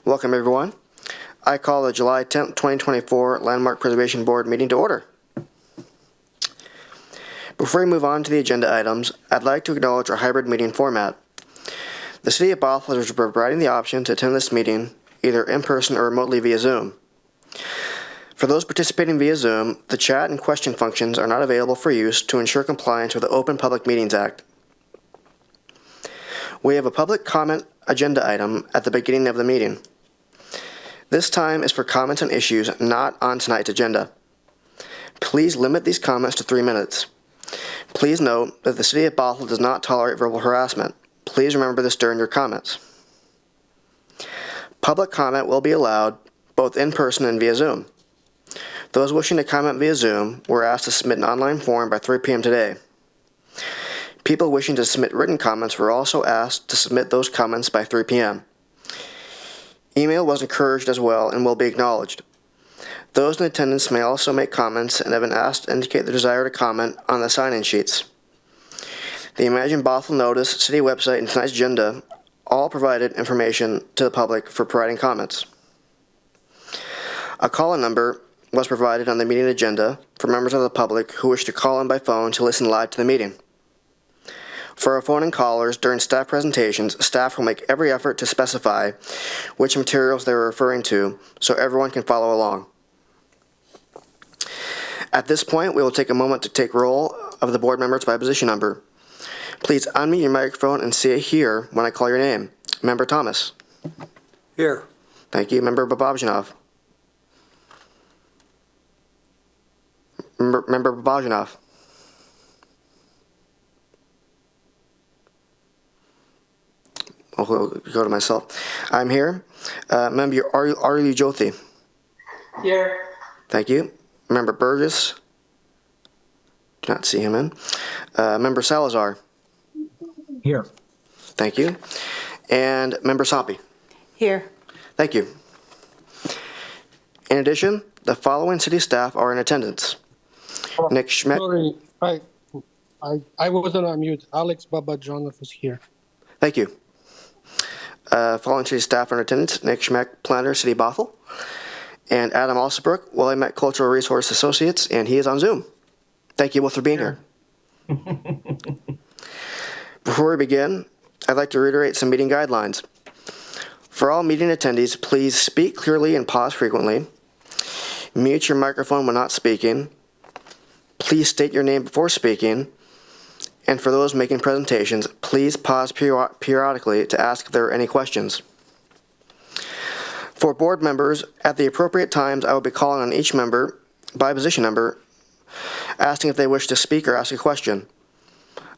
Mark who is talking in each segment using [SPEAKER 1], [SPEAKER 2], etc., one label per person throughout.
[SPEAKER 1] Welcome, everyone. I call the July 10th, 2024 Landmark Preservation Board meeting to order. Before we move on to the agenda items, I'd like to acknowledge our hybrid meeting format. The City of Bothell is providing the option to attend this meeting either in person or remotely via Zoom. For those participating via Zoom, the chat and question functions are not available for use to ensure compliance with the Open Public Meetings Act. We have a public comment agenda item at the beginning of the meeting. This time is for comments on issues not on tonight's agenda. Please limit these comments to 3 minutes. Please note that the City of Bothell does not tolerate verbal harassment. Please remember this during your comments. Public comment will be allowed both in person and via Zoom. Those wishing to comment via Zoom were asked to submit an online form by 3 p.m. today. People wishing to submit written comments were also asked to submit those comments by 3 p.m. Email was encouraged as well and will be acknowledged. Those in attendance may also make comments and have been asked to indicate their desire to comment on the sign-in sheets. The Imagine Bothell Notice, City website, and tonight's agenda all provided information to the public for providing comments. A call-in number was provided on the meeting agenda for members of the public who wish to call in by phone to listen live to the meeting. For our phone-in callers, during staff presentations, staff will make every effort to specify which materials they are referring to so everyone can follow along. At this point, we will take a moment to take roll of the board members by position number. Please unmute your microphone and say here when I call your name. Member Thomas.
[SPEAKER 2] Here.
[SPEAKER 1] Thank you. Member Babajinov. Member Babajinov. I'll go to myself. I'm here. Member Aryu Jyoti.
[SPEAKER 2] Here.
[SPEAKER 1] Thank you. Member Burgess. Do not see him in. Member Salazar.
[SPEAKER 3] Here.
[SPEAKER 1] Thank you. And Member Soppy.
[SPEAKER 4] Here.
[SPEAKER 1] Thank you. In addition, the following city staff are in attendance. Nick Schmeck.
[SPEAKER 5] Sorry, I wasn't on mute. Alex Babajonov is here.
[SPEAKER 1] Thank you. Following city staff are in attendance: Nick Schmeck, planner, City of Bothell, and Adam Alsabrook, Willamette Cultural Resource Associates, and he is on Zoom. Thank you both for being here. Before we begin, I'd like to reiterate some meeting guidelines. For all meeting attendees, please speak clearly and pause frequently. Mute your microphone when not speaking. Please state your name before speaking. And for those making presentations, please pause periodically to ask if there are any questions. For board members, at the appropriate times, I will be calling on each member by position number, asking if they wish to speak or ask a question.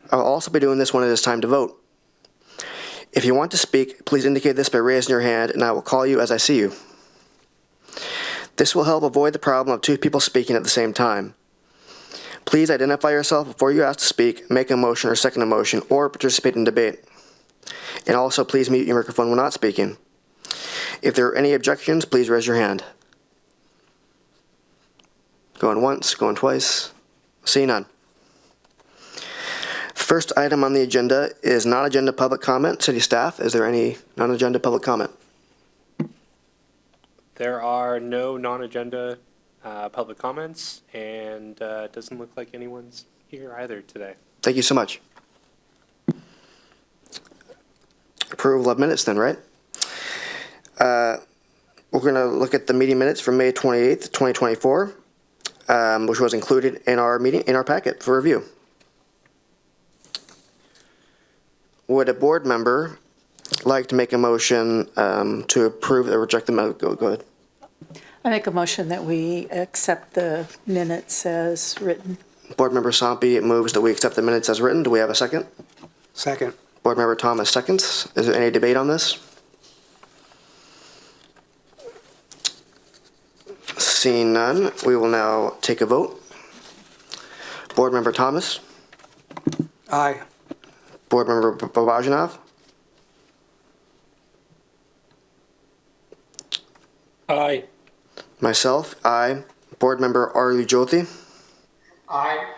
[SPEAKER 1] I will also be doing this when it is time to vote. If you want to speak, please indicate this by raising your hand, and I will call you as I see you. This will help avoid the problem of two people speaking at the same time. Please identify yourself before you ask to speak, make a motion or second a motion, or participate in debate. And also, please mute your microphone when not speaking. If there are any objections, please raise your hand. Going once, going twice. Seeing none. First item on the agenda is non-agenda public comment. City staff, is there any non-agenda public comment?
[SPEAKER 6] There are no non-agenda public comments, and it doesn't look like anyone's here either today.
[SPEAKER 1] Thank you so much. Approval of minutes then, right? We're going to look at the meeting minutes from May 28th, 2024, which was included in our packet for review. Would a board member like to make a motion to approve or reject the minutes? Go ahead.
[SPEAKER 4] I make a motion that we accept the minutes as written.
[SPEAKER 1] Board Member Soppy moves that we accept the minutes as written. Do we have a second?
[SPEAKER 2] Second.
[SPEAKER 1] Board Member Thomas seconds. Is there any debate on this? Seeing none, we will now take a vote. Board Member Thomas?
[SPEAKER 2] Aye.
[SPEAKER 1] Board Member Babajinov?
[SPEAKER 5] Aye.
[SPEAKER 1] Myself, aye. Board Member Aryu Jyoti?
[SPEAKER 2] Aye.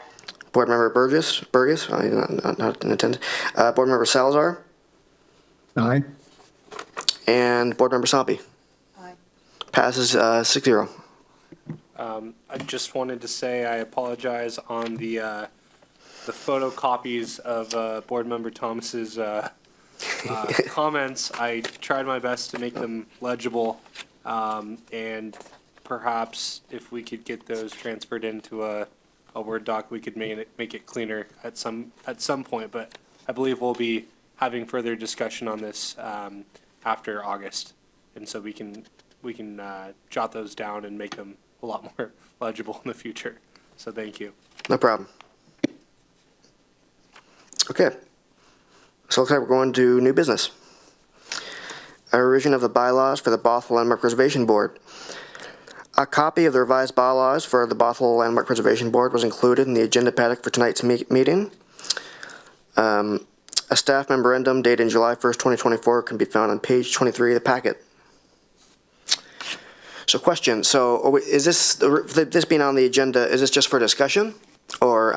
[SPEAKER 1] Board Member Burgess, not in attendance. Board Member Salazar?
[SPEAKER 3] Aye.
[SPEAKER 1] And Board Member Soppy? Passes 6-0.
[SPEAKER 6] I just wanted to say I apologize on the photocopies of Board Member Thomas's comments. I tried my best to make them legible, and perhaps if we could get those transferred into a Word doc, we could make it cleaner at some point. But I believe we'll be having further discussion on this after August, and so we can jot those down and make them a lot more legible in the future. So thank you.
[SPEAKER 1] No problem. Okay. So looks like we're going to new business. A revision of the bylaws for the Bothell Landmark Preservation Board. A copy of the revised bylaws for the Bothell Landmark Preservation Board was included in the agenda packet for tonight's meeting. A staff memorandum dated July 1st, 2024 can be found on page 23 of the packet. So question, so is this being on the agenda, is this just for discussion? Or,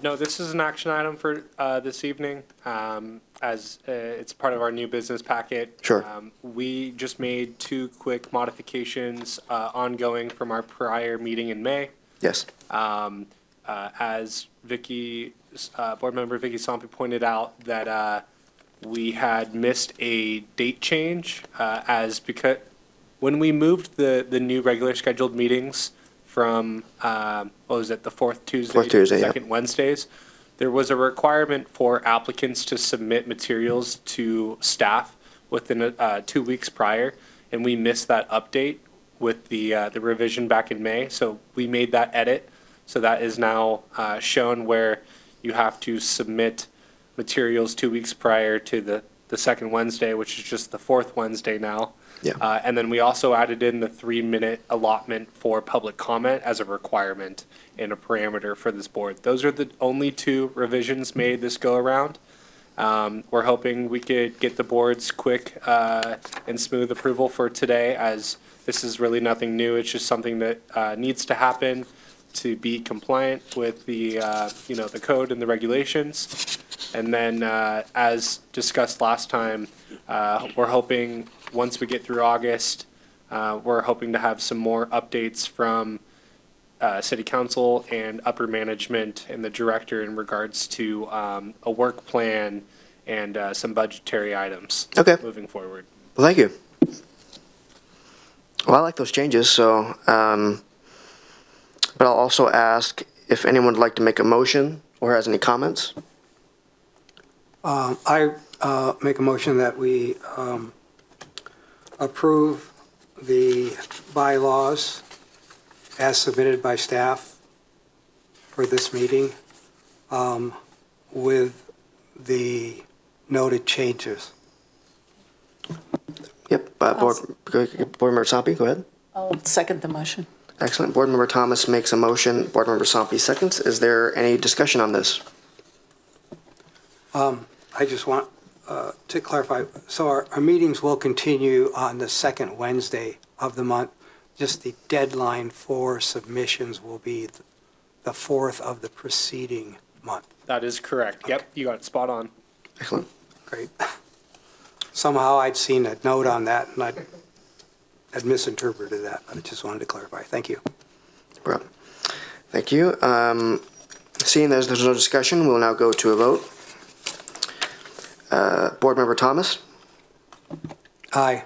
[SPEAKER 6] No, this is an action item for this evening, as it's part of our new business packet.
[SPEAKER 1] Sure.
[SPEAKER 6] We just made 2 quick modifications ongoing from our prior meeting in May.
[SPEAKER 1] yes,
[SPEAKER 6] As Board Member Vicky Sompi pointed out, that we had missed a date change, because when we moved the new regular scheduled meetings from, what was it, the fourth Tuesday
[SPEAKER 1] Fourth
[SPEAKER 6] to
[SPEAKER 1] Tuesday, yeah.
[SPEAKER 6] second Wednesdays, there was a requirement for applicants to submit materials to staff within 2 weeks prior, and we missed that update with the revision back in May. So we made that edit. So that is now shown where you have to submit materials 2 weeks prior to the second Wednesday, which is just the fourth Wednesday now.
[SPEAKER 1] Yeah.
[SPEAKER 6] And then we also added in the 3-minute allotment for public comment as a requirement and a parameter for this board. Those are the only 2 revisions made this go around. We're hoping we could get the board's quick and smooth approval for today, as this is really nothing new. It's just something that needs to happen to be compliant with the the code and the regulations. And then, as discussed last time, we're hoping once we get through August, we're hoping to have some more updates from City Council and upper management and the director in regards to a work plan and some budgetary items.
[SPEAKER 1] Okay.
[SPEAKER 6] Moving forward.
[SPEAKER 1] well, thank you. Well, I like those changes, so, but I'll also ask if anyone would like to make a motion or has any comments.
[SPEAKER 2] I make a motion that we approve the bylaws as submitted by staff for this meeting with the noted changes.
[SPEAKER 1] Yep, Board Member Sompi, go ahead.
[SPEAKER 4] I'll second the motion.
[SPEAKER 1] Excellent. Board Member Thomas makes a motion. Board Member Sompi seconds. Is there any discussion on this?
[SPEAKER 2] I just want to clarify, so our meetings will continue on the second Wednesday of the month. Just the deadline for submissions will be the 4th of the preceding month.
[SPEAKER 6] That is correct. Yep, you got it spot on.
[SPEAKER 1] Excellent.
[SPEAKER 2] Great. Somehow I'd seen a note on that and I'd misinterpreted that, but I just wanted to clarify. Thank you.
[SPEAKER 1] No problem. Thank you. Seeing there's no discussion, we'll now go to a vote. Board Member Thomas,
[SPEAKER 2] Aye.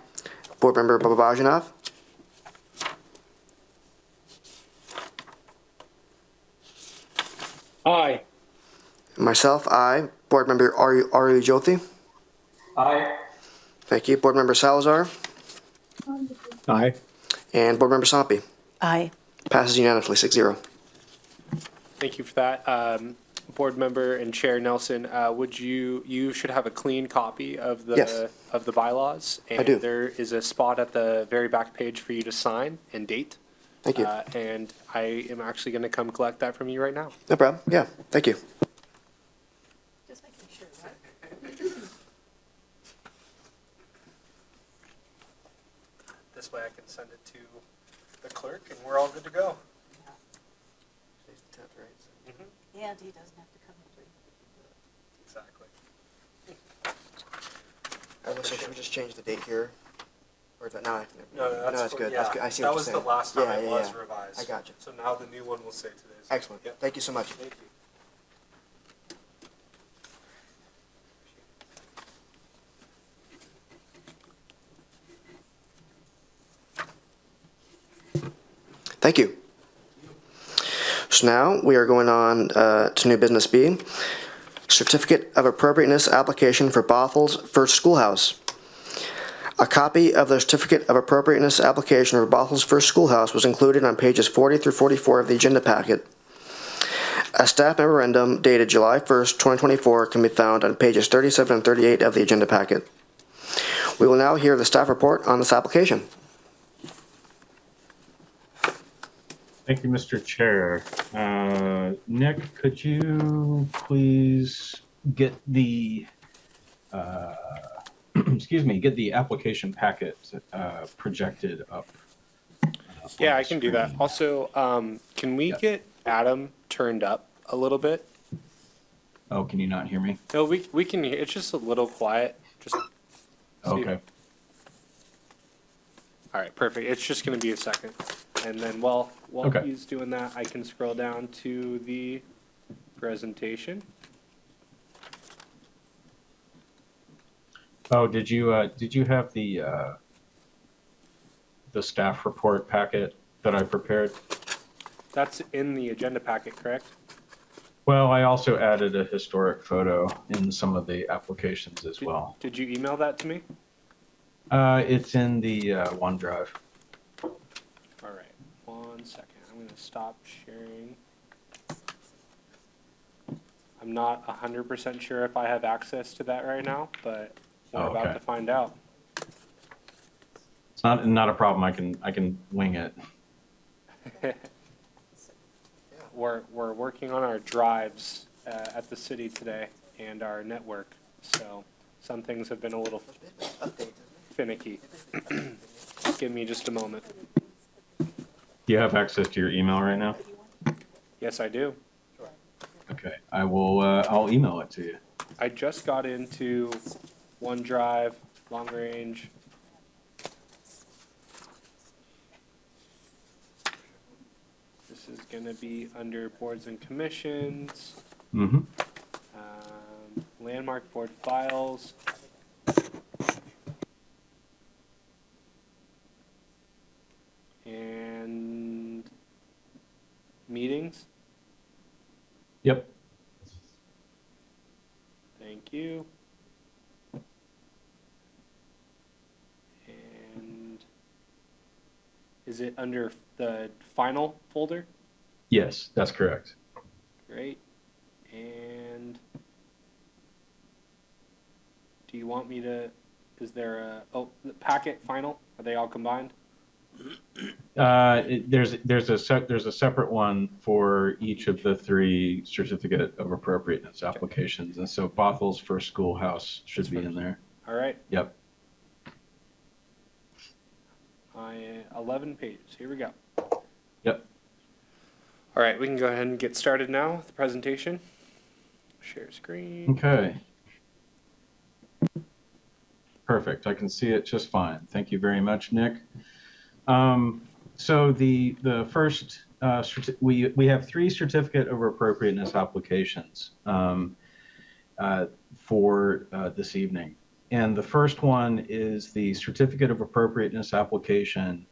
[SPEAKER 1] Board Member Babajanov,
[SPEAKER 2] Aye.
[SPEAKER 1] myself, aye. Board Member Ari Jyoti,
[SPEAKER 2] Aye.
[SPEAKER 1] thank you. Board Member Salazar,
[SPEAKER 3] Aye.
[SPEAKER 1] and Board Member Sompi.
[SPEAKER 4] Aye.
[SPEAKER 1] Passes unanimously, 6-0.
[SPEAKER 6] Thank you for that. Board Member and Chair Nelson, you should have a clean copy of the
[SPEAKER 1] Yes.
[SPEAKER 6] of the bylaws. And
[SPEAKER 1] I do.
[SPEAKER 6] there is a spot at the very back page for you to sign and date.
[SPEAKER 1] Thank you.
[SPEAKER 6] And I am actually going to come collect that from you right now.
[SPEAKER 1] No problem. Yeah, thank you.
[SPEAKER 4] Just making sure, right?
[SPEAKER 6] This way I can send it to the clerk and we're all good to go.
[SPEAKER 4] And he doesn't have to come every.
[SPEAKER 6] Exactly.
[SPEAKER 1] Should we just change the date here? Or is that now?
[SPEAKER 6] No,
[SPEAKER 1] that's
[SPEAKER 6] for-
[SPEAKER 1] good.
[SPEAKER 6] Yeah,
[SPEAKER 1] That's good. I see
[SPEAKER 6] that
[SPEAKER 1] what
[SPEAKER 6] was
[SPEAKER 1] you're
[SPEAKER 6] the
[SPEAKER 1] saying.
[SPEAKER 6] last time
[SPEAKER 1] Yeah,
[SPEAKER 6] it
[SPEAKER 1] yeah,
[SPEAKER 6] was
[SPEAKER 1] yeah.
[SPEAKER 6] revised.
[SPEAKER 1] I got you.
[SPEAKER 6] So now the new one will say today's.
[SPEAKER 1] Excellent.
[SPEAKER 6] Yep.
[SPEAKER 1] Thank you so much.
[SPEAKER 6] Thank you.
[SPEAKER 1] Thank you. So now we are going on to new business B. Certificate of Appropriateness application for Bothell's First Schoolhouse. A copy of the Certificate of Appropriateness application for Bothell's First Schoolhouse was included on pages 40 through 44 of the agenda packet. A staff memorandum dated July 1st, 2024 can be found on pages 37 and 38 of the agenda packet. We will now hear the staff report on this application.
[SPEAKER 3] Thank you, Mr. Chair. Nick, could you please get the, get the application packet projected up?
[SPEAKER 6] Yeah,
[SPEAKER 3] on
[SPEAKER 6] I
[SPEAKER 3] the
[SPEAKER 6] can do that.
[SPEAKER 3] screen?
[SPEAKER 6] Also, can we get Adam turned up a little bit?
[SPEAKER 3] Oh, can you not hear me?
[SPEAKER 6] No, we can hear. It's just a little quiet. Just see.
[SPEAKER 3] Okay.
[SPEAKER 6] All right, perfect. It's just going to be a second, and then while
[SPEAKER 3] Okay.
[SPEAKER 6] he's doing that, I can scroll down to the presentation.
[SPEAKER 3] Oh, did you have the staff report packet that I prepared?
[SPEAKER 6] That's in the agenda packet, correct?
[SPEAKER 3] Well, I also added a historic photo in some of the applications as well.
[SPEAKER 6] Did you email that to me?
[SPEAKER 3] It's in the OneDrive.
[SPEAKER 6] All right, 1 second. I'm going to stop sharing. I'm not 100% sure if I have access to that right now, but we're
[SPEAKER 3] Oh,
[SPEAKER 6] about
[SPEAKER 3] okay.
[SPEAKER 6] to find out.
[SPEAKER 3] It's not a problem. I can wing it.
[SPEAKER 6] We're working on our drives at the city today and our network, so some things have been a little finicky. Give me just a moment.
[SPEAKER 3] Do you have access to your email right now?
[SPEAKER 6] Yes, I do.
[SPEAKER 3] Okay, I will. I'll email it to you.
[SPEAKER 6] I just got into OneDrive, long range. This is going to be under boards and commissions,
[SPEAKER 3] Mm-hmm.
[SPEAKER 6] landmark board files. And meetings.
[SPEAKER 3] Yep.
[SPEAKER 6] Thank you. And is it under the final folder?
[SPEAKER 3] Yes, that's correct.
[SPEAKER 6] Great. And do you want me to, is there a, oh, the packet final? Are they all combined?
[SPEAKER 3] There's a separate one for each of the 3 certificate of appropriateness applications, and so Bothell's First Schoolhouse should be in there.
[SPEAKER 6] All right.
[SPEAKER 3] Yep.
[SPEAKER 6] 11 pages. Here we go.
[SPEAKER 3] Yep.
[SPEAKER 6] All right, we can go ahead and get started now with the presentation. Share screen.
[SPEAKER 3] Okay. Perfect. I can see it just fine. Thank you very much, Nick. So the first we have 3 certificate of appropriateness applications for this evening, and the first one is the certificate of appropriateness application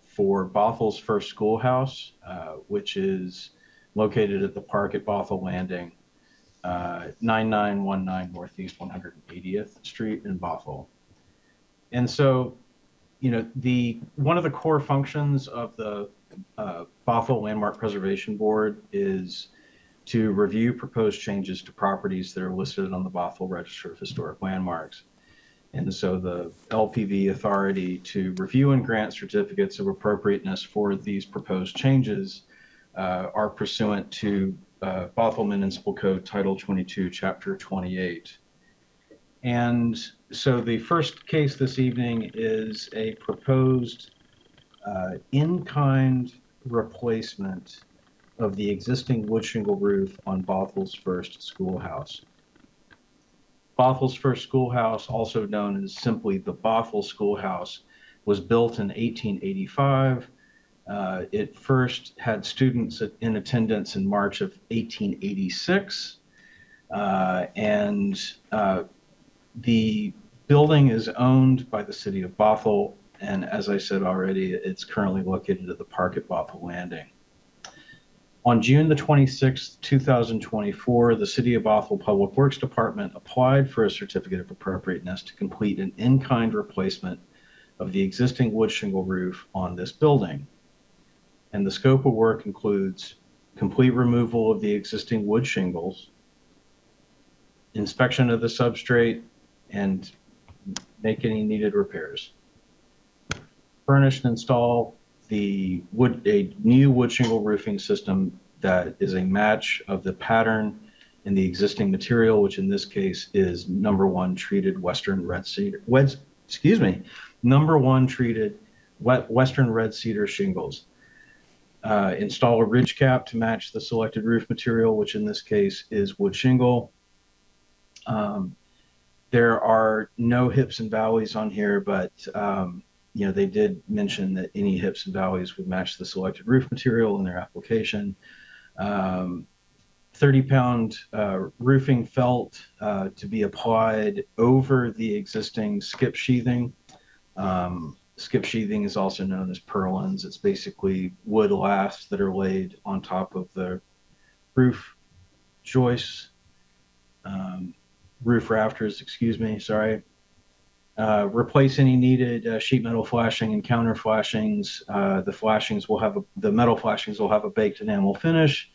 [SPEAKER 3] for Bothell's First Schoolhouse, which is located at the park at Bothell Landing, 9919 Northeast 180th Street in Bothell. And so, you know, one of the core functions of the Bothell Landmark Preservation Board is to review proposed changes to properties that are listed on the Bothell Register of Historic Landmarks. And so the LPV authority to review and grant certificates of appropriateness for these proposed changes are pursuant to Bothell Municipal Code Title 22, Chapter 28. And so the first case this evening is a proposed in-kind replacement of the existing wood shingle roof on Bothell's First Schoolhouse. Bothell's first schoolhouse, also known as simply the Bothell Schoolhouse, was built in 1885. It first had students in attendance in March of 1886. The building is owned by the city of Bothell, and as I said already, it's currently located at the park at Bothell Landing. On June the 26th, 2024, the City of Bothell Public Works Department applied for a certificate of appropriateness to complete an in-kind replacement of the existing wood shingle roof on this building. And the scope of work includes complete removal of the existing wood shingles, inspection of the substrate, and make any needed repairs. Furnish and install a new wood shingle roofing system that is a match of the pattern in the existing material, which in this case is #1 treated Western red cedar. #1 treated Western red cedar shingles. Install a ridge cap to match the selected roof material, which in this case is wood shingle. There are no hips and valleys on here, but they did mention that any hips and valleys would match the selected roof material in their application. 30-pound roofing felt to be applied over the existing skip sheathing. Skip sheathing is also known as purlins. It's basically wood laths that are laid on top of the roof joists, roof rafters, replace any needed sheet metal flashing and counter flashings. The metal flashings will have a baked enamel finish.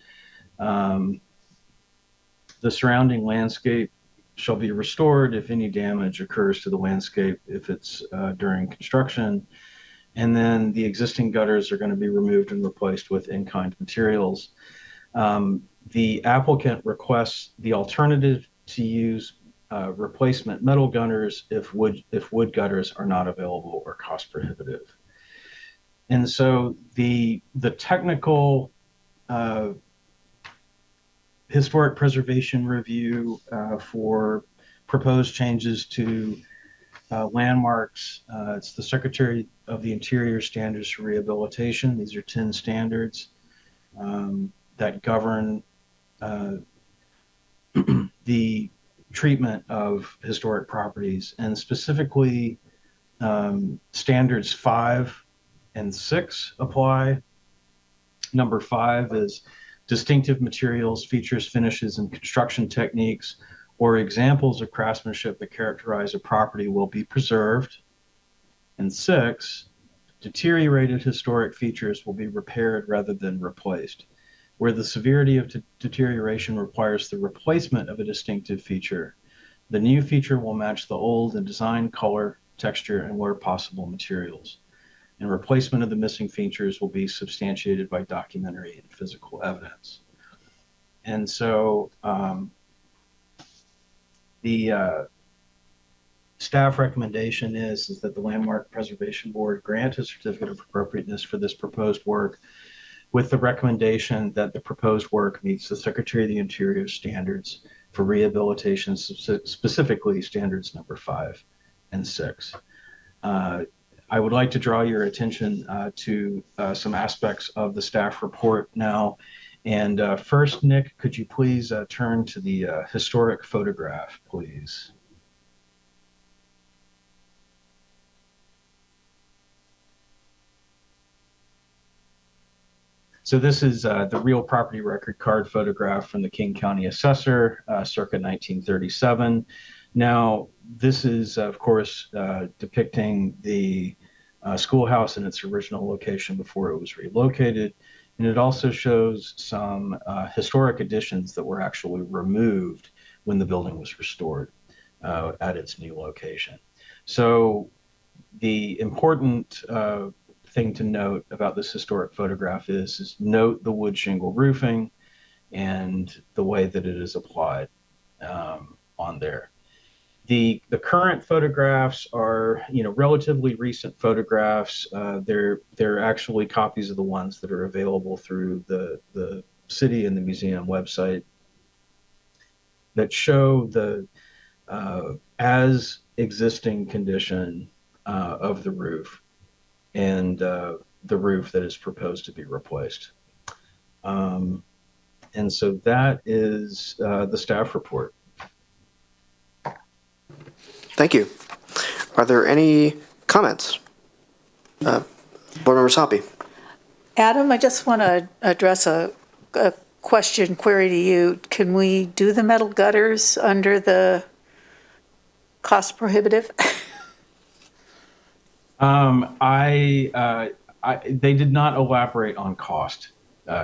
[SPEAKER 3] The surrounding landscape shall be restored if any damage occurs to the landscape, if it's during construction. And then the existing gutters are going to be removed and replaced with in-kind materials. The applicant requests the alternative to use replacement metal gutters if wood gutters are not available or cost prohibitive. And so the technical historic preservation review for proposed changes to landmarks. It's the Secretary of the Interior Standards for Rehabilitation. These are 10 standards that govern the treatment of historic properties, and specifically standards 5 and 6 apply. Number 5 is distinctive materials, features, finishes, and construction techniques or examples of craftsmanship that characterize a property will be preserved. And 6, deteriorated historic features will be repaired rather than replaced. Where the severity of deterioration requires the replacement of a distinctive feature, the new feature will match the old in design, color, texture, and where possible materials. And replacement of the missing features will be substantiated by documentary and physical evidence. And so the staff recommendation is that the Landmark Preservation Board grant a certificate of appropriateness for this proposed work, with the recommendation that the proposed work meets the Secretary of the Interior standards for rehabilitation, specifically standards number 5 and 6. I would like to draw your attention to some aspects of the staff report now. And first, Nick, could you please turn to the historic photograph, please? So this is the real property record card photograph from the King County Assessor, circa 1937. Now, this is, of course, depicting the schoolhouse in its original location before it was relocated. And it also shows some historic additions that were actually removed when the building was restored at its new location. So the important thing to note about this historic photograph is note the wood shingle roofing and the way that it is applied on there. The current photographs are, relatively recent photographs. They're actually copies of the ones that are available through the city and the museum website that show the as existing condition of the roof and the roof that is proposed to be replaced. And so that is the staff report.
[SPEAKER 1] Thank you. Are there any comments? Board Member Soppy.
[SPEAKER 4] Adam, I just want to address a query to you. Can we do the metal gutters under the cost prohibitive?
[SPEAKER 3] They did not elaborate on cost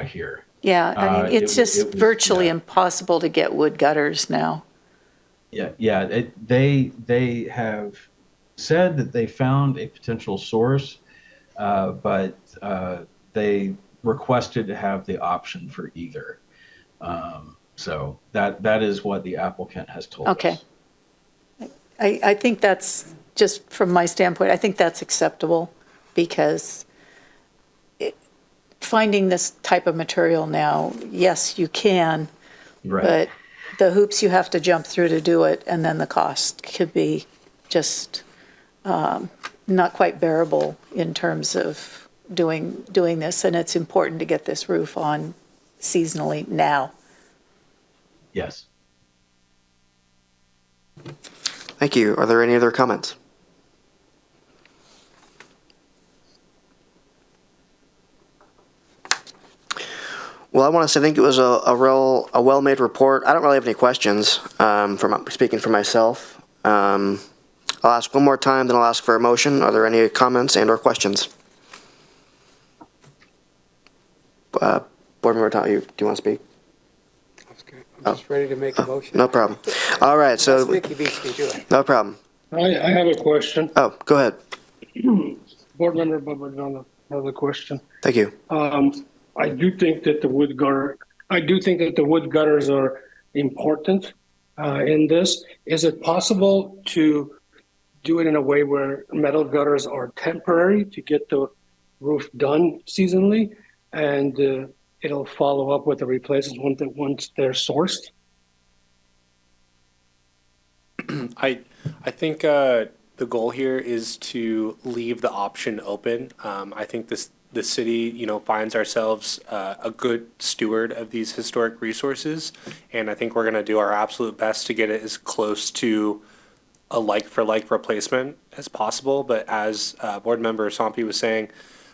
[SPEAKER 3] here.
[SPEAKER 4] Yeah, I mean, it's just
[SPEAKER 3] it was-
[SPEAKER 4] virtually
[SPEAKER 3] yeah.
[SPEAKER 4] impossible to get wood gutters now.
[SPEAKER 3] Yeah. They have said that they found a potential source, but they requested to have the option for either. So that is what the applicant has told us.
[SPEAKER 4] Okay. I think that's, just from my standpoint, I think that's acceptable because finding this type of material now, yes, you can,
[SPEAKER 3] Right.
[SPEAKER 4] but the hoops you have to jump through to do it, and then the cost could be just not quite bearable in terms of doing this, and it's important to get this roof on seasonally now.
[SPEAKER 3] Yes.
[SPEAKER 1] Thank you. Are there any other comments? Well, I want to say I think it was a well-made report. I don't really have any questions from speaking for myself. I'll ask one more time, then I'll ask for a motion. Are there any comments and/or questions? Board Member Tom, do you want to speak?
[SPEAKER 2] That's good. I'm just ready to make a motion.
[SPEAKER 1] No problem. All right,
[SPEAKER 2] Unless
[SPEAKER 1] so
[SPEAKER 2] Vicky beats me to it.
[SPEAKER 1] no problem.
[SPEAKER 5] I have a question.
[SPEAKER 1] Oh, go ahead.
[SPEAKER 5] Board Member Bubba John has a question.
[SPEAKER 1] Thank you.
[SPEAKER 5] I do think that the wood gutters are important in this. Is it possible to do it in a way where metal gutters are temporary to get the roof done seasonally, and it'll follow up with the replacements once they're sourced?
[SPEAKER 6] I think the goal here is to leave the option open. I think the city, finds ourselves a good steward of these historic resources, and I think we're going to do our absolute best to get it as close to a like-for-like replacement as possible. But as Board Member Sompi was saying,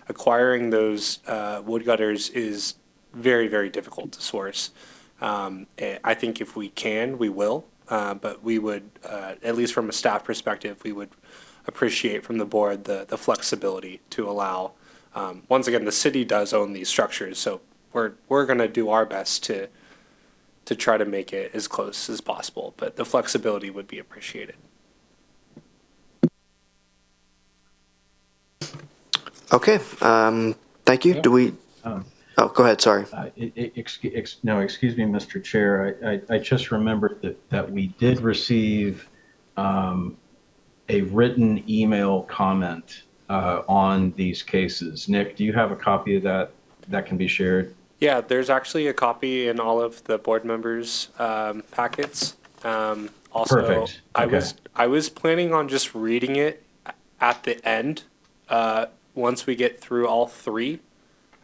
[SPEAKER 6] acquiring those wood gutters is very, very difficult to source. I think if we can, we will. But we would, at least from a staff perspective, we would appreciate from the board the flexibility to allow. Once again, the city does own these structures, so we're going to do our best to try to make it as close as possible. But the flexibility would be appreciated.
[SPEAKER 1] Okay. Thank you.
[SPEAKER 3] Yeah.
[SPEAKER 1] Do we?
[SPEAKER 3] Um,
[SPEAKER 1] Oh, go ahead. Sorry.
[SPEAKER 3] Excuse me, Mr. Chair. I just remembered that we did receive a written email comment on these cases. Nick, do you have a copy of that can be shared?
[SPEAKER 6] Yeah, there's actually a copy in all of the board members' packets. Also,
[SPEAKER 3] Perfect. Okay.
[SPEAKER 6] I was planning on just reading it at the end. Once we get through all three,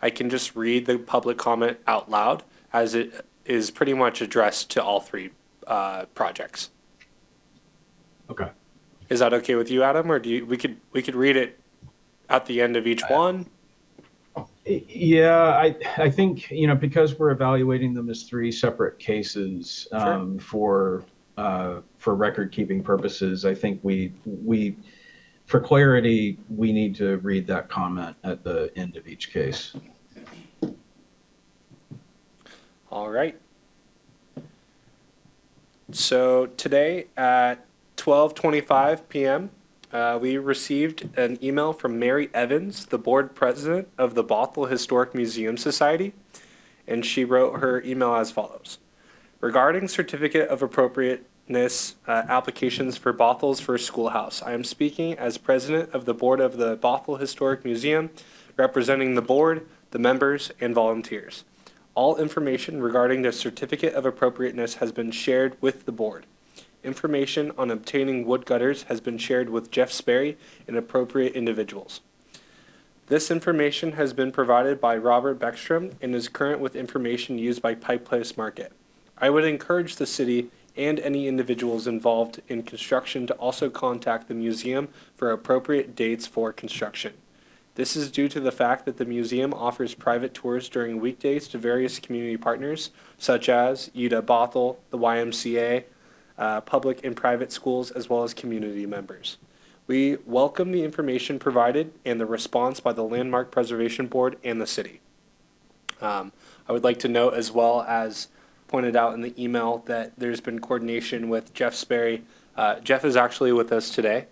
[SPEAKER 6] I can just read the public comment out loud, as it is pretty much addressed to all three projects.
[SPEAKER 3] Okay.
[SPEAKER 6] Is that okay with you, Adam, or we could read it at the end of each one?
[SPEAKER 3] Yeah, I think, because we're evaluating them as three separate cases for record keeping purposes, I think we for clarity, we need to read that comment at the end of each case.
[SPEAKER 6] All right. So today at 12:25 p.m., we received an email from Mary Evans, the board president of the Bothell Historic Museum Society, and she wrote her email as follows. Regarding certificate of appropriateness applications for Bothell's first schoolhouse, I am speaking as president of the board of the Bothell Historic Museum, representing the board, the members, and volunteers. All information regarding the certificate of appropriateness has been shared with the board. Information on obtaining wood gutters has been shared with Jeff Sperry and appropriate individuals. This information has been provided by Robert Beckstrom and is current with information used by Pike Place Market. I would encourage the city and any individuals involved in construction to also contact the museum for appropriate dates for construction. This is due to the fact that the museum offers private tours during weekdays to various community partners, such as UTA Bothell, the YMCA, public and private schools, as well as community members. We welcome the information provided and the response by the Landmark Preservation Board and the city. I would like to note, as well as pointed out in the email, that there's been coordination with Jeff Sperry. Jeff is actually with us today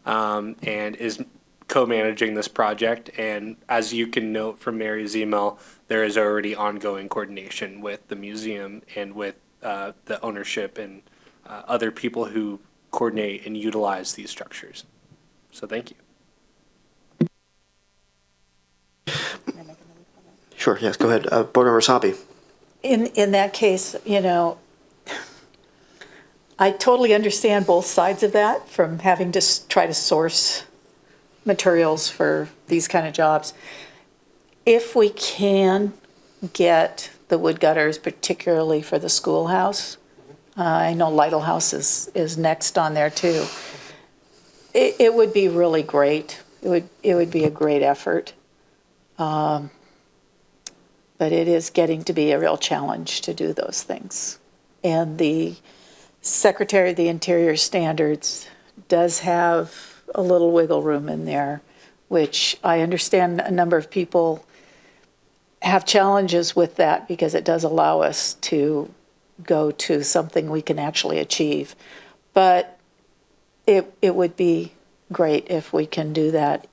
[SPEAKER 6] and is co-managing this project. And as you can note from Mary's email, there is already ongoing coordination with the museum and with the ownership and other people who coordinate and utilize these structures. So thank you.
[SPEAKER 1] Sure, yes, go ahead. Board Member Soppy.
[SPEAKER 4] In that case, you know, I totally understand both sides of that, from having to try to source materials for these kind of jobs. If we can get the wood gutters, particularly for the schoolhouse, I know Lytle House is next on there too. It would be really great. It would be a great effort. But it is getting to be a real challenge to do those things. And the Secretary of the Interior Standards does have a little wiggle room in there, which I understand a number of people have challenges with that because it does allow us to go to something we can actually achieve. But it would be great if we can do that,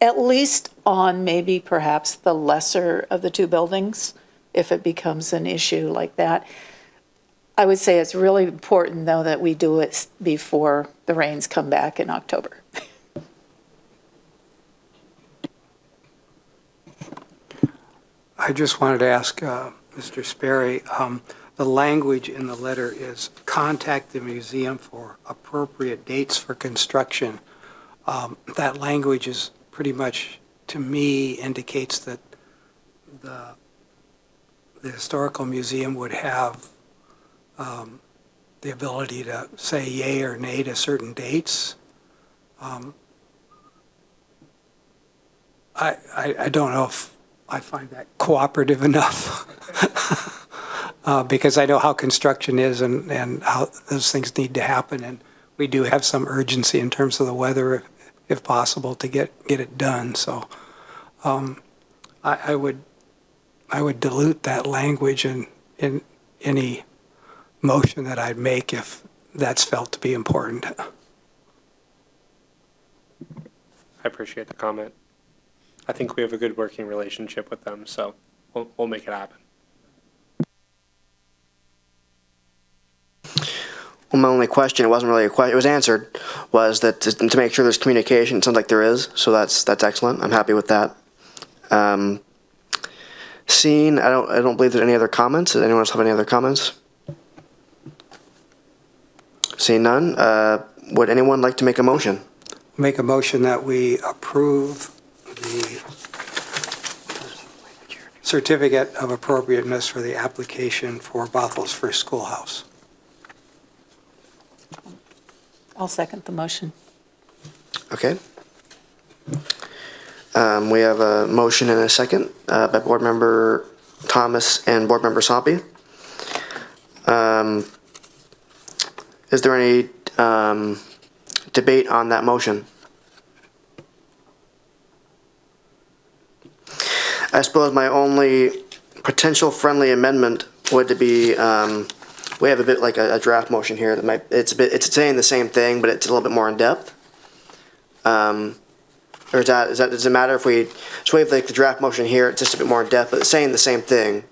[SPEAKER 4] at least on maybe perhaps the lesser of the two buildings, if it becomes an issue like that. I would say it's really important, though, that we do it before the rains come back in October.
[SPEAKER 2] I just wanted to ask Mr. Sperry, the language in the letter is contact the museum for appropriate dates for construction. That language is pretty much, to me, indicates that the Historical Museum would have the ability to say yay or nay to certain dates. I don't know if I find that cooperative enough because I know how construction is and how those things need to happen, and we do have some urgency in terms of the weather, if possible, to get it done. So I would dilute that language in any motion that I'd make if that's felt to be important.
[SPEAKER 6] I appreciate the comment. I think we have a good working relationship with them, so we'll make it happen.
[SPEAKER 1] Well, my only question, it wasn't really a question, it was answered, was that to make sure there's communication. It sounds like there is, so that's excellent. I'm happy with that. Seeing, I don't believe there's any other comments. Does anyone else have any other comments? Seeing none, would anyone like to make a motion?
[SPEAKER 2] Make a motion that we approve the certificate of appropriateness for the application for Bothell's first schoolhouse.
[SPEAKER 4] I'll second the motion.
[SPEAKER 1] Okay. We have a motion and a second by Board Member Thomas and Board Member Soppy. Is there any debate on that motion? I suppose my only potential friendly amendment would be, we have a bit like a draft motion here that might, it's saying the same thing, but it's a little bit more in depth. Or does it matter if we have like the draft motion here, it's just a bit more in depth, but it's saying the same thing.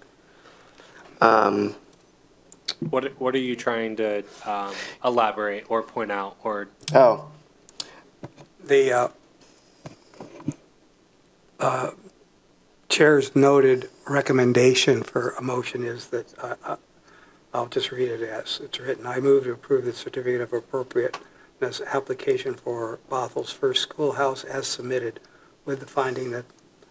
[SPEAKER 6] What are you trying to elaborate or point out or?
[SPEAKER 1] Oh,
[SPEAKER 2] The chair's noted recommendation for a motion is that I'll just read it as it's written. I move to approve the certificate of appropriateness application for Bothell's first schoolhouse as submitted, with the finding that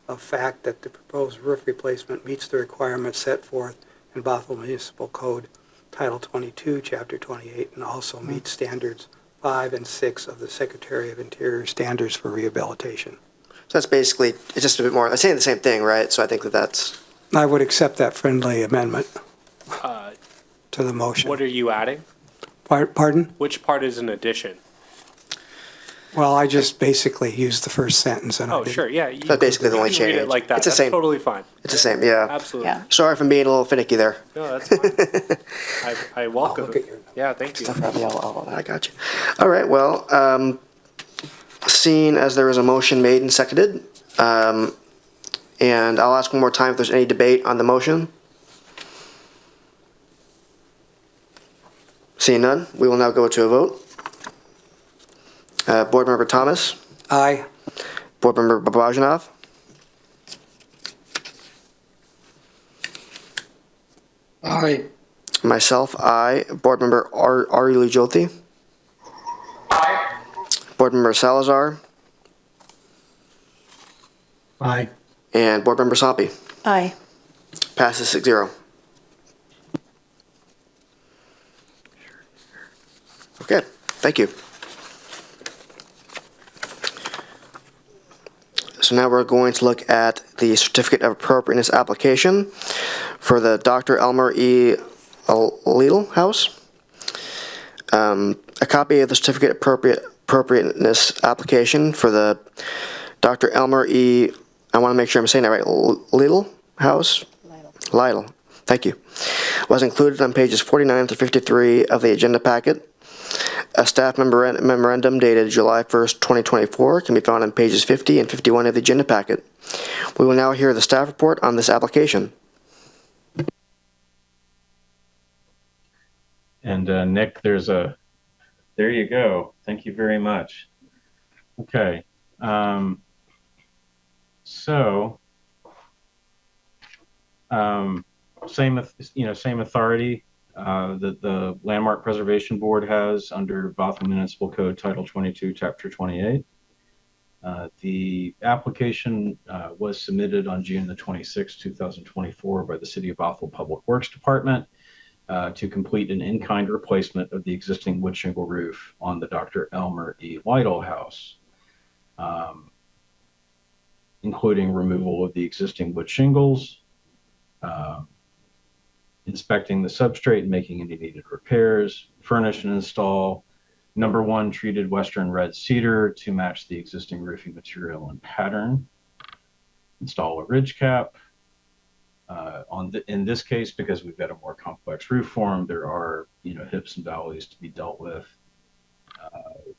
[SPEAKER 2] of fact that the proposed roof replacement meets the requirements set forth in Bothell Municipal Code, Title 22, Chapter 28, and also meets standards 5 and 6 of the Secretary of Interior Standards for Rehabilitation.
[SPEAKER 1] So that's basically, it's just a bit more, I'm saying the same thing, right? So I think that that's,
[SPEAKER 2] I would accept that friendly amendment
[SPEAKER 6] Uh,
[SPEAKER 2] to the motion.
[SPEAKER 6] What are you adding?
[SPEAKER 2] Pardon?
[SPEAKER 6] Which part is an addition?
[SPEAKER 2] Well, I just basically used the first sentence and I
[SPEAKER 6] Oh,
[SPEAKER 2] didn't.
[SPEAKER 6] sure, yeah.
[SPEAKER 1] That's basically the only
[SPEAKER 6] you can read
[SPEAKER 1] change.
[SPEAKER 6] it like that.
[SPEAKER 1] It's the
[SPEAKER 6] That's
[SPEAKER 1] same.
[SPEAKER 6] totally fine.
[SPEAKER 1] it's the same, yeah.
[SPEAKER 6] Absolutely.
[SPEAKER 4] Yeah.
[SPEAKER 1] Sorry if I'm being a little finicky there.
[SPEAKER 6] No, that's fine. I welcome
[SPEAKER 2] look
[SPEAKER 6] it.
[SPEAKER 2] at your notes.
[SPEAKER 6] Yeah, thank you.
[SPEAKER 1] I got you. All right, well, seeing as there was a motion made and seconded, and I'll ask one more time if there's any debate on the motion. Seeing none, we will now go to a vote. Board Member Thomas,
[SPEAKER 2] Aye.
[SPEAKER 1] Board Member Babajanov,
[SPEAKER 5] Aye.
[SPEAKER 1] myself, aye. Board Member Aruli Jyoti. Aye. Board Member Salazar,
[SPEAKER 5] Aye.
[SPEAKER 1] and Board Member Soppy.
[SPEAKER 4] Aye.
[SPEAKER 1] Passes 6-0. Okay, thank you. So now we're going to look at the Certificate of Appropriateness application for the Dr. Elmer E. Lytle House. A copy of the Certificate of Appropriateness application for the Dr. Elmer E. I want to make sure I'm saying that right. Lytle House? Lytle. Thank you. Was included on pages 49 to 53 of the agenda packet. A staff memorandum dated July 1st, 2024 can be found on pages 50 and 51 of the agenda packet. We will now hear the staff report on this application.
[SPEAKER 3] And Nick, there you go. Thank you very much. Okay. Same authority that the Landmark Preservation Board has under Bothell Municipal Code Title 22, Chapter 28. The application was submitted on June the 26th, 2024 by the City of Bothell Public Works Department to complete an in-kind replacement of the existing wood shingle roof on the Dr. Elmer E. Lytle house, including removal of the existing wood shingles, inspecting the substrate and making any needed repairs, furnish and install number 1 treated western red cedar to match the existing roofing material and pattern, install a ridge cap. In this case, because we've got a more complex roof form, there are hips and valleys to be dealt with.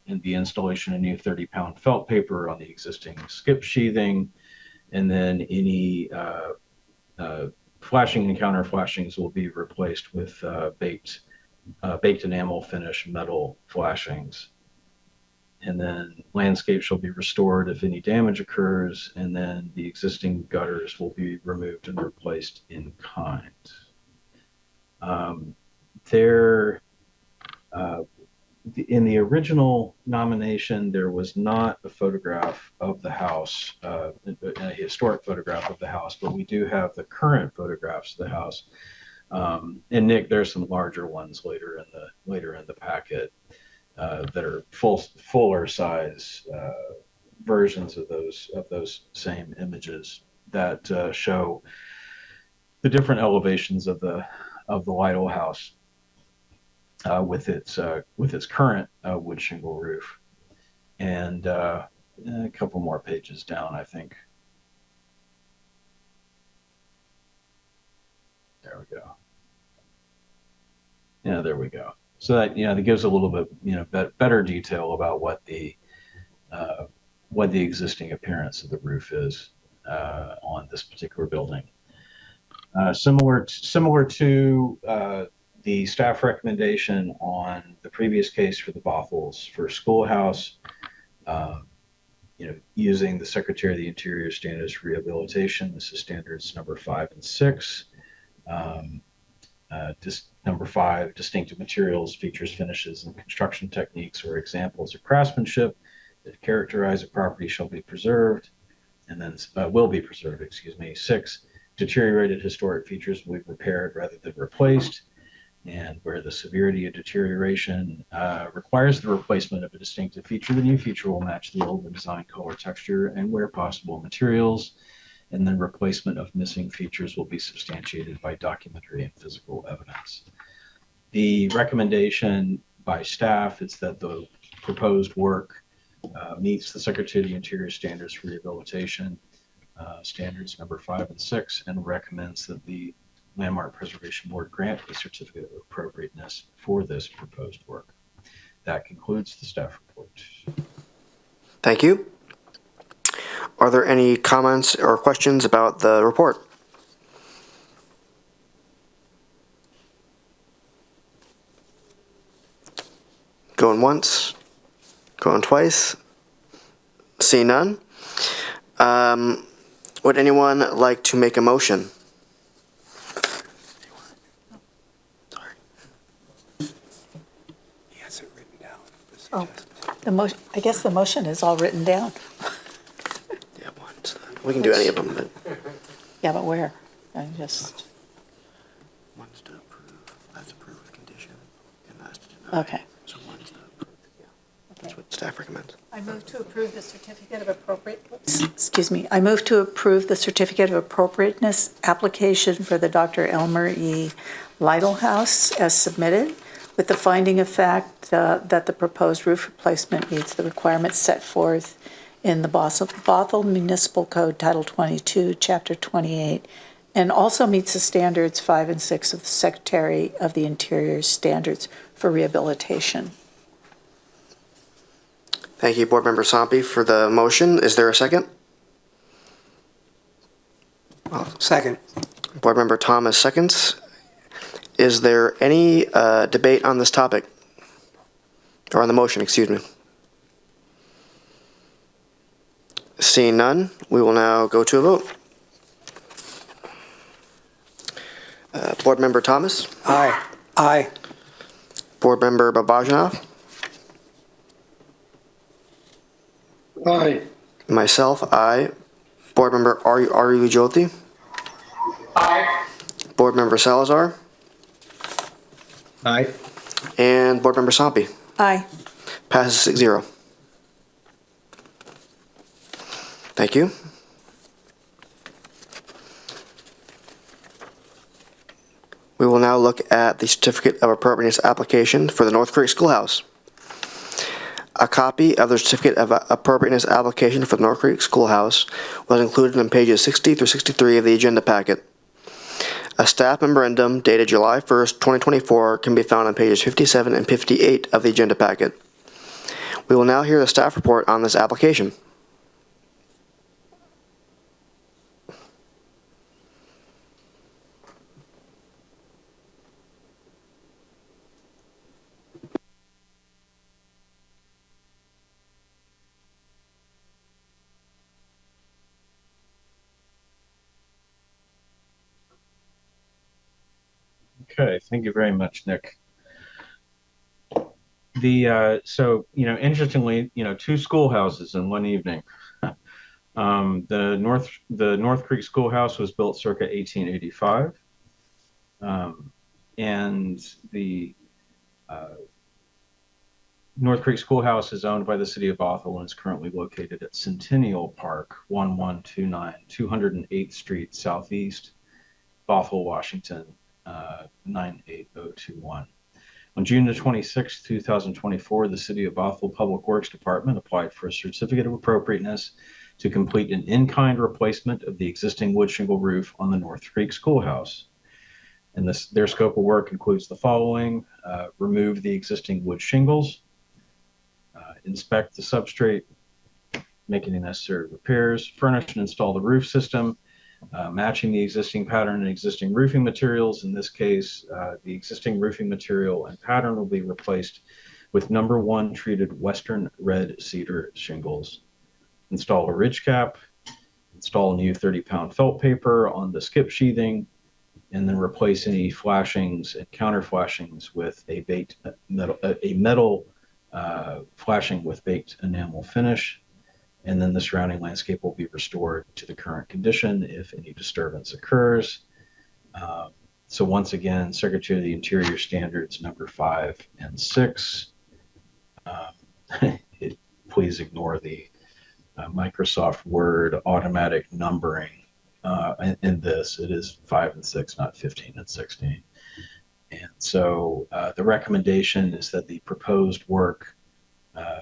[SPEAKER 3] In the installation of new 30-pound felt paper on the existing skip sheathing, and then any flashing and counter flashings will be replaced with baked enamel finish metal flashings. And then landscape shall be restored if any damage occurs, and then the existing gutters will be removed and replaced in kind. In the original nomination, there was not a photograph of the house, a historic photograph of the house, but we do have the current photographs of the house. And Nick, there's some larger ones later in the packet that are fuller size versions of those same images that show the different elevations of the Lytle house. With its current wood shingle roof, and a couple more pages down, I think. There we go. Yeah, there we go. So that that gives a little bit better detail about what the existing appearance of the roof is on this particular building. Similar to the staff recommendation on the previous case for the Bothells for Schoolhouse, using the Secretary of the Interior Standards for Rehabilitation. This is standards number 5 and 6. Number 5, distinctive materials, features, finishes, and construction techniques or examples of craftsmanship that characterize a property shall be preserved, and then will be preserved, 6, deteriorated historic features will be repaired rather than replaced, and where the severity of deterioration requires the replacement of a distinctive feature, the new feature will match the old design, color, texture, and where possible, materials, and then replacement of missing features will be substantiated by documentary and physical evidence. The recommendation by staff is that the proposed work meets the Secretary of the Interior standards for rehabilitation, standards number 5 and 6, and recommends that the Landmark Preservation Board grant a certificate of appropriateness for this proposed work. That concludes the staff report.
[SPEAKER 1] Thank you. Are there any comments or questions about the report? Going once, going twice. See none. Would anyone like to make a motion?
[SPEAKER 2] He has it written down.
[SPEAKER 4] Oh, I guess the motion is all written down.
[SPEAKER 1] Yeah, once. We can do any of them, but
[SPEAKER 4] Yeah, but where? I just,
[SPEAKER 1] one's to approve. That's approved with condition, and that's to deny.
[SPEAKER 4] okay.
[SPEAKER 1] So one's to approve. Yeah, that's what staff recommends.
[SPEAKER 4] I move to approve the certificate of I move to approve the certificate of appropriateness application for the Dr. Elmer E. Lytle House as submitted, with the finding of fact that the proposed roof replacement meets the requirements set forth in the Bothell Municipal Code, Title 22, Chapter 28, and also meets the standards 5 and 6 of the Secretary of the Interior standards for rehabilitation.
[SPEAKER 1] Thank you, Board Member Sompi, for the motion. Is there a second?
[SPEAKER 2] Second.
[SPEAKER 1] Board Member Thomas seconds. Is there any debate on this topic? Or on the motion, excuse me. Seeing none, we will now go to a vote. Board Member Thomas?
[SPEAKER 2] Aye. Aye.
[SPEAKER 1] Board Member Babajanov?
[SPEAKER 5] Aye.
[SPEAKER 1] Myself, aye. Board Member Aryu Jyoti?
[SPEAKER 5] Aye.
[SPEAKER 1] Board Member Salazar?
[SPEAKER 5] Aye.
[SPEAKER 1] And Board Member Sompi?
[SPEAKER 4] Aye.
[SPEAKER 1] Passes 6-0. Thank you. We will now look at the Certificate of Appropriateness application for the North Creek Schoolhouse. A copy of the Certificate of Appropriateness application for the North Creek Schoolhouse was included on pages 60 through 63 of the agenda packet. A staff memorandum dated July 1st, 2024 can be found on pages 57 and 58 of the agenda packet. We will now hear the staff report on this application.
[SPEAKER 3] Okay, thank you very much, Nick. Interestingly, two schoolhouses in one evening. The North Creek Schoolhouse was built circa 1885, and the North Creek Schoolhouse is owned by the City of Bothell and is currently located at Centennial Park, 1129 208th Street Southeast, Bothell, Washington, 98021. On June 26, 2024, the City of Bothell Public Works Department applied for a certificate of appropriateness to complete an in-kind replacement of the existing wood shingle roof on the North Creek Schoolhouse. And their scope of work includes the following: remove the existing wood shingles, inspect the substrate, make any necessary repairs, furnish and install the roof system, matching the existing pattern and existing roofing materials. In this case, the existing roofing material and pattern will be replaced with number 1 treated Western red cedar shingles. Install a ridge cap, install new 30-pound felt paper on the skip sheathing, and then replace any flashings and counter flashings with a metal flashing with baked enamel finish. And then the surrounding landscape will be restored to the current condition if any disturbance occurs. So once again, Secretary of the Interior Standards number 5 and 6. Please ignore the Microsoft Word automatic numbering in this. It is 5 and 6, not 15 and 16. And so the recommendation is that the proposed work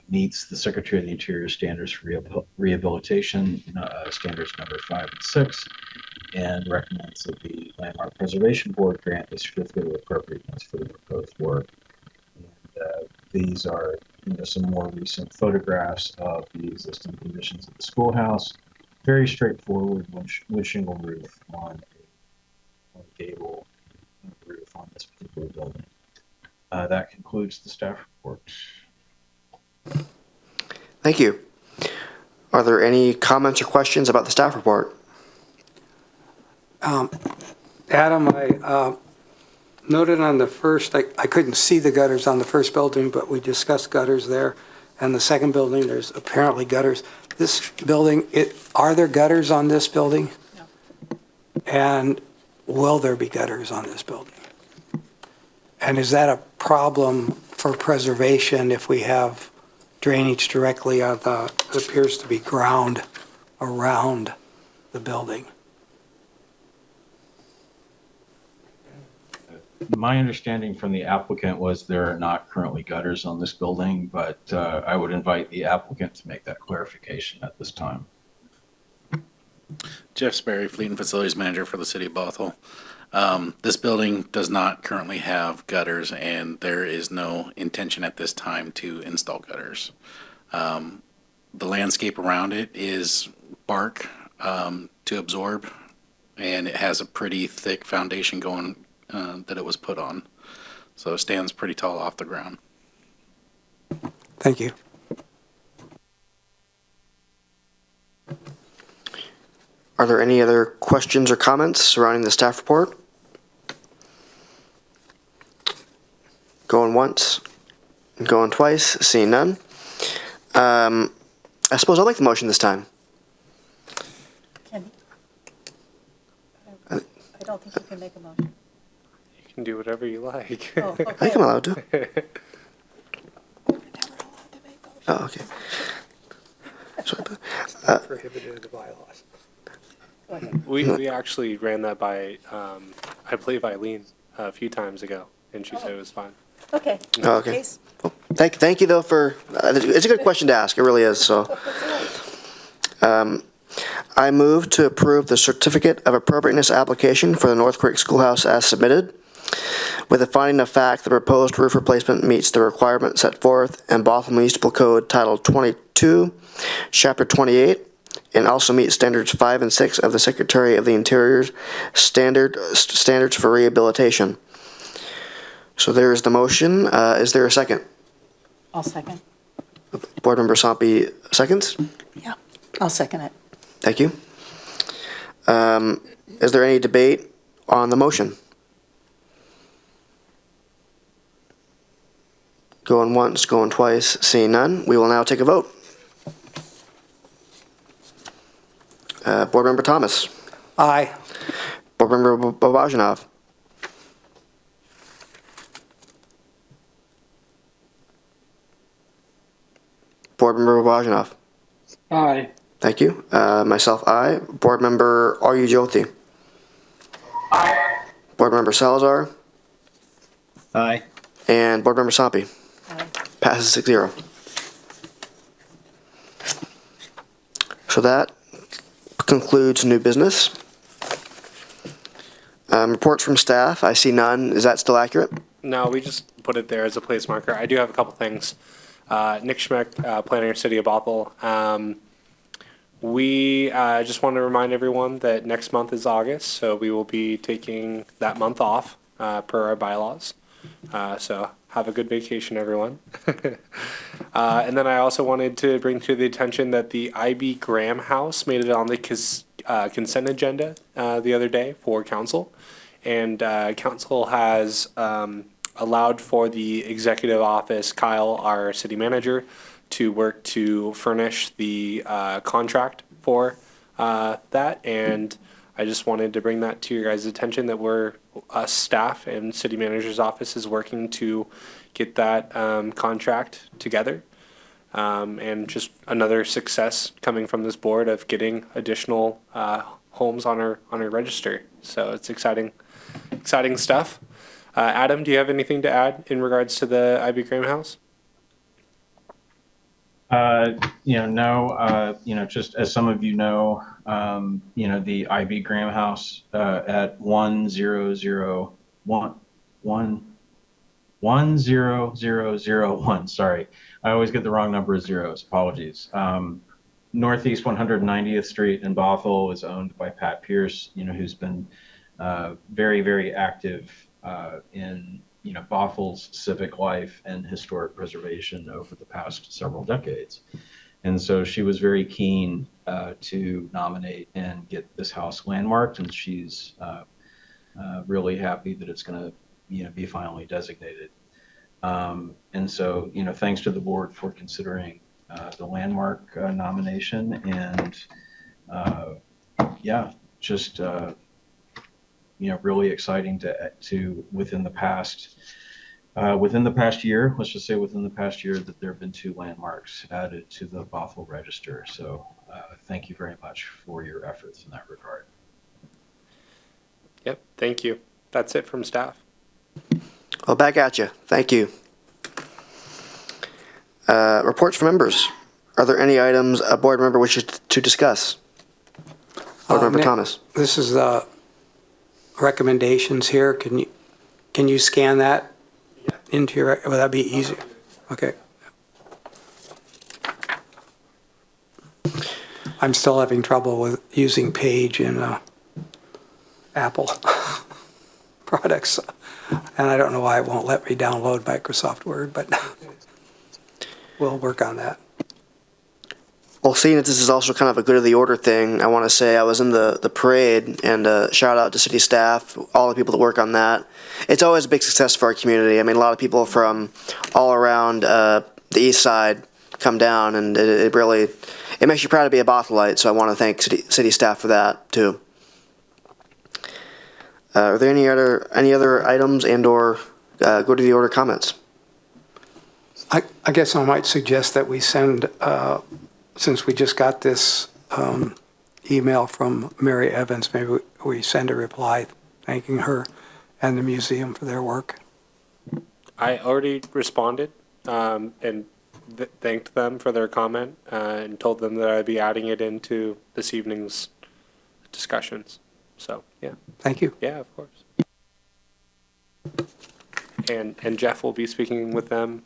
[SPEAKER 3] meets the Secretary of the Interior Standards for Rehabilitation, standards number 5 and 6, and recommends that the Landmark Preservation Board grant a certificate of appropriateness for the proposed work. And these are some more recent photographs of the existing conditions of the schoolhouse. Very straightforward wood shingle roof on a gable roof on this particular building. That concludes the staff report.
[SPEAKER 1] Thank you. Are there any comments or questions about the staff report?
[SPEAKER 2] Adam, I noted on the first, I couldn't see the gutters on the first building, but we discussed gutters there. And the second building, there's apparently gutters. This building, are there gutters on this building?
[SPEAKER 4] No.
[SPEAKER 2] And will there be gutters on this building? And is that a problem for preservation if we have drainage directly on the, it appears to be ground around the building?
[SPEAKER 3] My understanding from the applicant was there are not currently gutters on this building, but I would invite the applicant to make that clarification at this time.
[SPEAKER 7] Jeff Sperry, Fleet and Facilities Manager for the City of Bothell. This building does not currently have gutters, and there is no intention at this time to install gutters. The landscape around it is bark to absorb, and it has a pretty thick foundation going that it was put on. So it stands pretty tall off the ground.
[SPEAKER 2] Thank you.
[SPEAKER 1] Are there any other questions or comments surrounding the staff report? Going once, going twice, seeing none. I suppose I'll make the motion this time.
[SPEAKER 4] Can, I don't think you can make a motion.
[SPEAKER 6] You can do whatever you like.
[SPEAKER 4] Oh, okay.
[SPEAKER 1] I think I'm allowed to.
[SPEAKER 4] We're never allowed to make motions.
[SPEAKER 1] Oh, okay. Sorry,
[SPEAKER 2] It's not prohibited in the bylaws.
[SPEAKER 4] Go ahead.
[SPEAKER 6] We actually ran that by, I believe Eileen a few times ago, and she said it was fine.
[SPEAKER 4] Okay.
[SPEAKER 1] Oh, okay.
[SPEAKER 4] Case-
[SPEAKER 1] Well, thank you though for, it's a good question to ask, it really is, so. I move to approve the certificate of appropriateness application for the North Creek Schoolhouse as submitted, with the finding of fact the proposed roof replacement meets the requirement set forth in Bothell Municipal Code Title 22, Chapter 28, and also meets standards 5 and 6 of the Secretary of the Interior's standards for rehabilitation. So there is the motion. Is there a second?
[SPEAKER 4] I'll second.
[SPEAKER 1] Board Member Sompi seconds.
[SPEAKER 4] Yeah, I'll second it.
[SPEAKER 1] Thank you. Is there any debate on the motion? Going once, going twice, seeing none, we will now take a vote. Board Member Thomas.
[SPEAKER 2] Aye.
[SPEAKER 1] Board Member Babajanov. Board Member Babajanov.
[SPEAKER 5] Aye.
[SPEAKER 1] Thank you. Myself, aye. Board Member Jyoti.
[SPEAKER 5] Aye.
[SPEAKER 1] Board Member Salazar.
[SPEAKER 3] Aye.
[SPEAKER 1] And Board Member Sompi.
[SPEAKER 4] Aye.
[SPEAKER 1] Passes 6-0. So that concludes new business. Reports from staff, I see none. Is that still accurate?
[SPEAKER 6] No, we just put it there as a place marker. I do have a couple things. Nick Schmeck, Planning City of Bothell. We just want to remind everyone that next month is August, so we will be taking that month off per our bylaws. So have a good vacation, everyone. And then I also wanted to bring to the attention that the IB Graham House made it on the consent agenda the other day for council. and council has allowed for the executive office, Kyle, our city manager, to work to furnish the contract for that. And I just wanted to bring that to your guys' attention that us staff and city manager's office is working to get that contract together. And just another success coming from this board of getting additional homes on our register. So it's exciting stuff. Adam, do you have anything to add in regards to the IB Graham House?
[SPEAKER 3] No, just as some of you know, the IB Graham House at 10001. Sorry, I always get the wrong number of zeros. Apologies. Northeast 190th Street in Bothell is owned by Pat Pierce, who's been very, very active in Bothell's civic life and historic preservation over the past several decades. And so she was very keen to nominate and get this house landmarked, and she's really happy that it's going to be finally designated. And so, thanks to the board for considering the landmark nomination, and just really exciting to within the past year, let's just say within the past year, that there have been 2 landmarks added to the Bothell Register. So thank you very much for your efforts in that regard.
[SPEAKER 6] Yep, thank you. That's it from staff.
[SPEAKER 1] Well, back at you. Thank you. Reports from members. Are there any items a board member wishes to discuss? Board Member
[SPEAKER 2] Nick,
[SPEAKER 1] Thomas.
[SPEAKER 2] This is the recommendations here. Can you scan that into your, would that be easy? Okay. I'm still having trouble with using Page in Apple products. And I don't know why it won't let me download Microsoft Word, but we'll work on that.
[SPEAKER 1] Well, seeing that this is also kind of a good of the order thing, I want to say I was in the parade, and shout out to city staff, all the people that work on that. It's always a big success for our community. I mean, a lot of people from all around the east side come down, and it really makes you proud to be a Bothelite, so I want to thank city staff for that, too. Are there any other items and/or go to the order comments?
[SPEAKER 2] I guess I might suggest that we send, since we just got this email from Mary Evans, maybe we send a reply thanking her and the museum for their work.
[SPEAKER 6] I already responded and thanked them for their comment and told them that I'd be adding it into this evening's discussions. So, yeah.
[SPEAKER 2] Thank you.
[SPEAKER 6] Yeah, of course. And Jeff will be speaking with them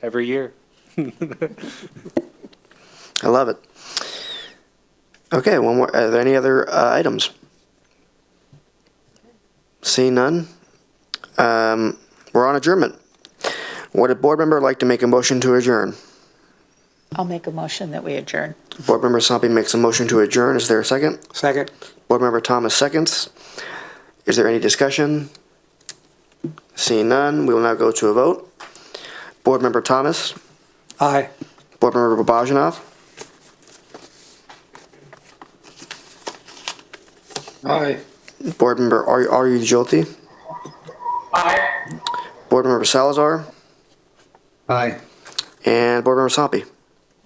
[SPEAKER 6] every year.
[SPEAKER 1] I love it. Okay, one more. Are there any other items? Seeing none, we're on adjournment. Would a board member like to make a motion to adjourn?
[SPEAKER 4] I'll make a motion that we adjourn.
[SPEAKER 1] Board Member Sompi makes a motion to adjourn. Is there a second?
[SPEAKER 2] Second.
[SPEAKER 1] Board Member Thomas seconds. Is there any discussion? Seeing none, we will now go to a vote. Board Member Thomas.
[SPEAKER 2] Aye.
[SPEAKER 1] Board Member Babajanoff.
[SPEAKER 5] Aye.
[SPEAKER 1] Board Member Aryu Jyoti.
[SPEAKER 5] Aye.
[SPEAKER 1] Board Member Salazar.
[SPEAKER 5] Aye.
[SPEAKER 1] And Board Member Sompi.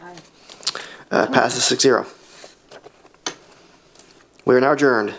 [SPEAKER 4] Aye.
[SPEAKER 1] Passes 6-0. We are now adjourned.